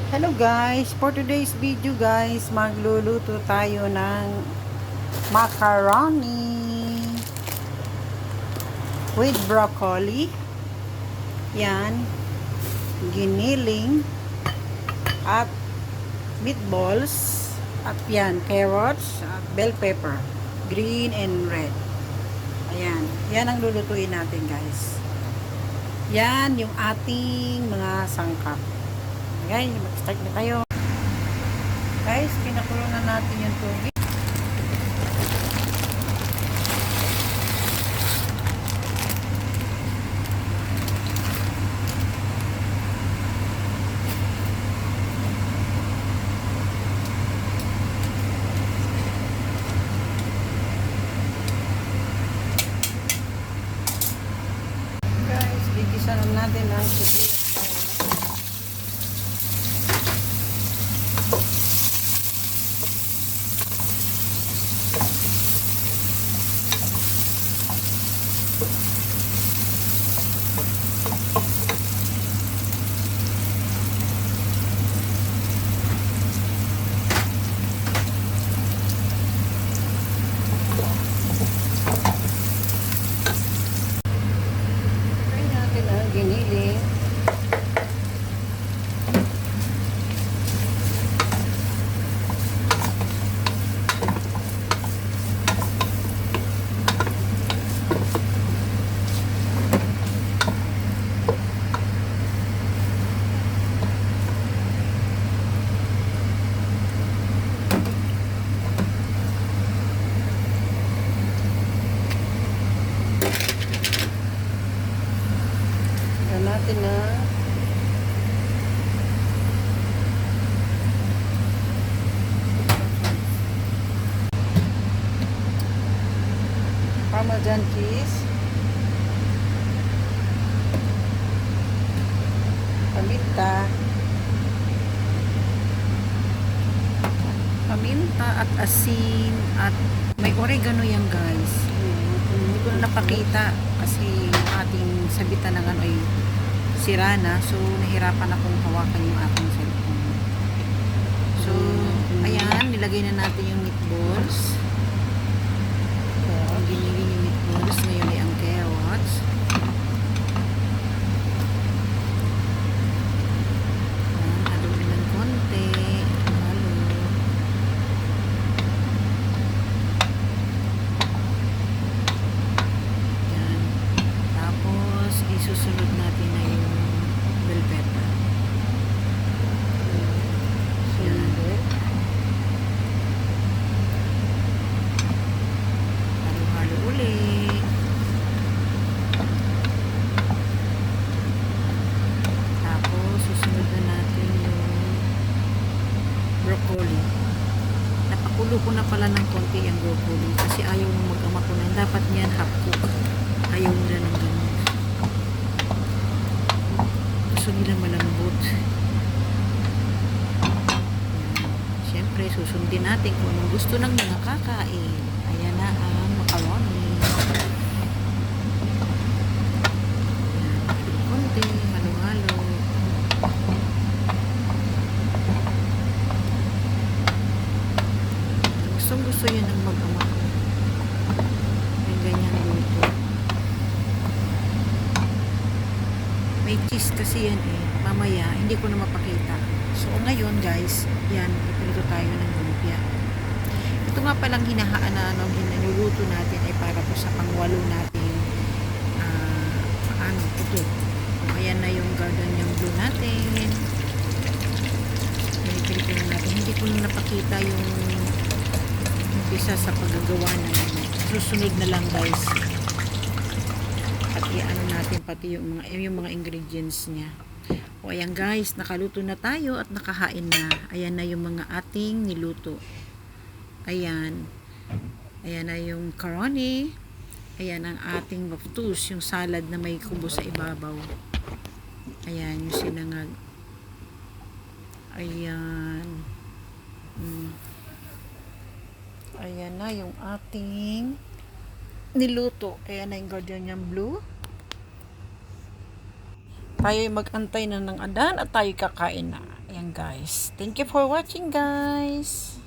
Hello guys, for today's video guys, magluluto tayo ng macaroni with broccoli. Yan, giniling at meatballs at yan, carrots at bell pepper, green and red. Ayan, yan ang lulutuin natin guys. Yan yung ating mga sangkap. Guys, mag-start na tayo. Guys, pinakulo na natin yung tubig. Guys, gigisa na natin ang sibuyas. Try natin ang giniling. Try natin na Parmesan cheese, paminta at asin at may oregano yan guys. Hindi ko na napakita kasi yung ating sabitan ng ano ay sira na, so nahirapan akong hawakan yung ating cellphone. So ayan, nilagay na natin yung meatballs. Giniling yung meatballs, ngayon ay ang carrots. Haluin ng konti. Halo. Yan. Tapos, isusunod natin na yung bell pepper. Yan. Halo-halo ulit. Tapos, susunod na natin yung broccoli. Napakulo ko na pala ng konti yung broccoli kasi ayaw nung mag-ama ko na. Dapat niyan half cook. Ayaw nila ng ganun. Gusto nila malambot. Yan. Siyempre, susundin natin kung anong gusto ng mga kakain. Ayan na ang macaroni. Yan. Konti, halo-halo. Gusto yan ng mag-ama ko. May ganyan luto. May cheese kasi yan eh. Mamaya, hindi ko na mapakita. So, ngayon guys, yan, ipilito tayo ng lumpia. Ito nga palang hinahaan na hinuluto natin ay para po sa pangwalo natin ito. Ayan na yung gardeniang blue natin. Pinipilito na natin. Hindi ko na napakita yung isa sa paggagawa ng susunod na lang guys. At i-ano natin pati yung mga ingredients niya. O ayan guys, nakaluto na tayo at nakahain na. Ayan na yung mga ating niluto. Ayan. Ayan na yung macaroni. Ayan ang ating waftus, yung salad na may kubo sa ibabaw. Ayan yung sinangag. Ayan. Ayan na yung ating niluto. Ayan na yung gardeniang blue. Tayo mag-antay na ng adan at tayo kakain na. Ayan guys. Thank you for watching guys.